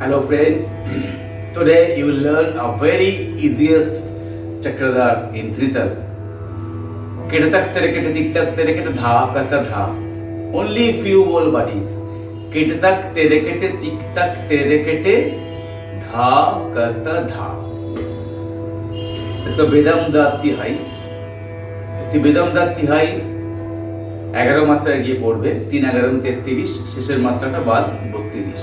Hello friends, today you will learn a very easiest Chakradar in Trital. Kitatak tere kete tiktak tere kete dha kata dha. Only few whole bodies. Kitatak tere kete tiktak tere kete dha kata dha. It's a Bedam Datti Hai. একটি বেদম দাঁত তিহাই 11 মাত্রায় গিয়ে পড়বে 3 11 33 শেষের মাত্রাটা বাদ 32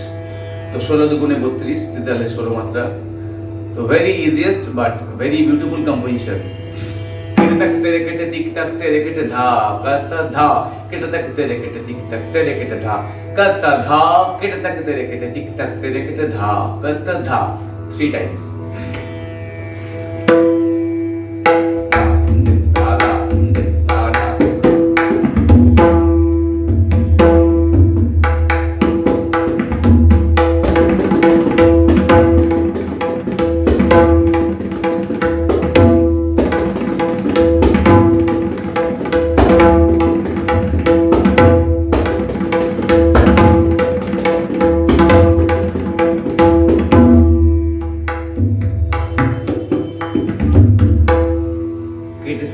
তো 16 দুগুণে 32 তাহলে 16 মাত্রা তো very easiest but very beautiful composition কেটে থাকতে রে কেটে দিক থাকতে রে কেটে ধা কাতা ধা কেটে থাকতে রে কেটে দিক থাকতে রে কেটে ধা কাতা ধা কেটে থাকতে রে কেটে দিক থাকতে রে কেটে ধা কাতা ধা 3 টাইমস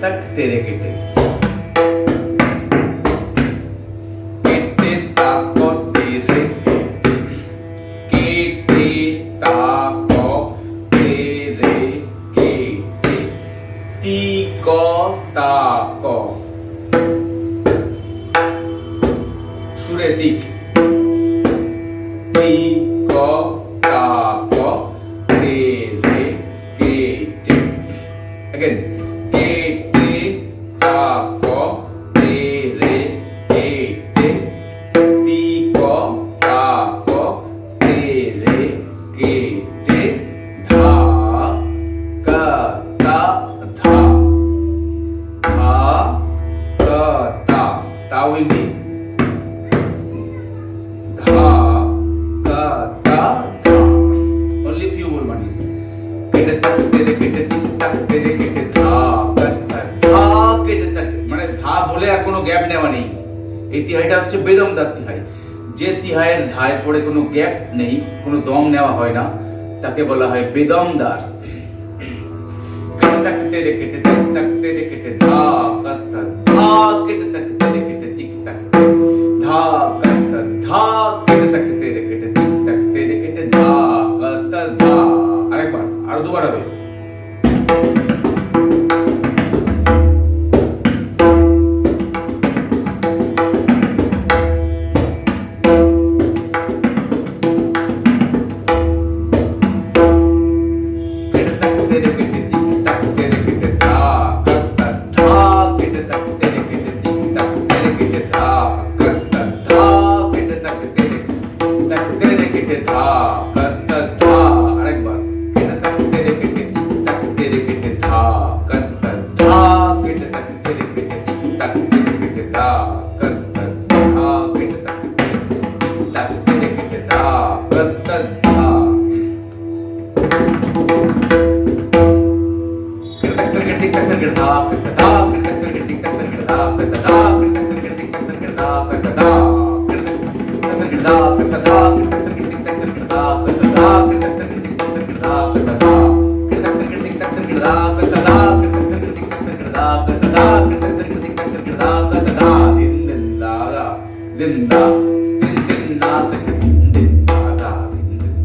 तक तेरे केटे केटे ताको तेरे केटे ताको तेरे केटे तीको ताको सुरे तीक तीको ताको तेरे केटे again will be dha ka ta dha only few more ones kete tak tere kete tik tak tere kete dha ka ta dha kete tak মানে ধা বলে আর কোনো গ্যাপ নেওয়া নেই এই তিহাইটা হচ্ছে বেদম দাঁত তিহাই যে তিহাইয়ের ধায়ের পরে কোনো গ্যাপ নেই কোনো দম নেওয়া হয় না তাকে বলা হয় বেদমদার কেটে tak tere kete tik tak tere kete dha ka ta dha kete tak tere kete tik tak धा कत धा केटे तक तेरे केटे तिक तक तेरे केटे धा कत धा আরেকবার আর দুবার হবে केटे तक तेरे केटे तिक तक तेरे केटे धा कत धा केटे तक तेरे केटे तिक तक तेरे केटे धा धा कत धा আরেকবার কেটে tak tere kete tik tak tere kete धा कत धा केटे tak tere kete tik tak tere kete धा कत धा केटे tak tere kete धा कत धा केटे tak tere kete tik tak tere kete धा कत धा केटे tak tere kete tik tak tere kete धा कत धा केटे tak tere kete tik tak tere kete धा कत धा केटे tak tere kete धा कत धा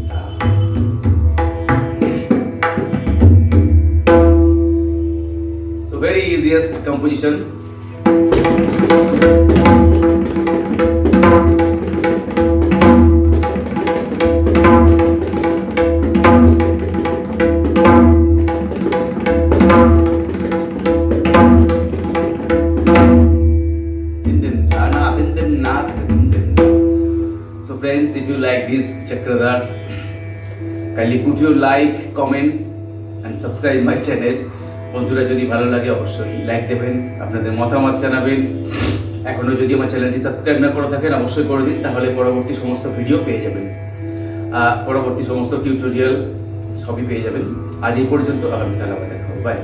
So very easiest composition. So friends, if you like this Chakradar, kindly put your like, comments and subscribe my channel. বন্ধুরা যদি ভালো লাগে অবশ্যই লাইক দেবেন আপনাদের মতামত জানাবেন এখনো যদি আমার চ্যানেলটি সাবস্ক্রাইব না করে থাকেন অবশ্যই করে দিন তাহলে পরবর্তী সমস্ত ভিডিও পেয়ে যাবেন পরবর্তী সমস্ত টিউটোরিয়াল সবই পেয়ে যাবেন আজ এই পর্যন্ত আগামীকাল আবার দেখা হবে বাই